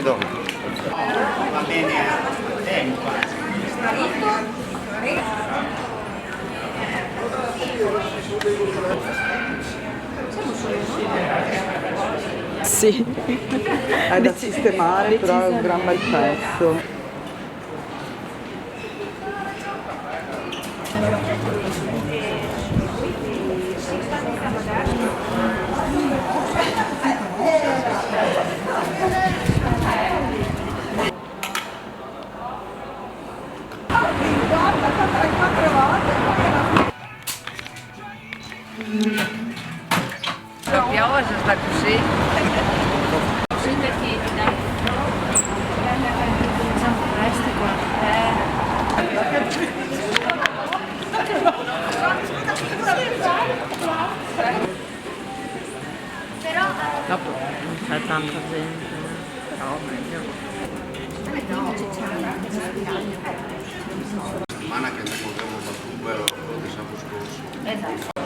bidone. Va bene a tempo. Sì, è da sistemare, però è un gran bel pezzo. La pioggia sta così. Così perché dai. Facciamo presto qua. Dopo non c'è tanta gente, però meglio. Settimana che ne abbiamo battuto quello che siamo scorso. Esatto.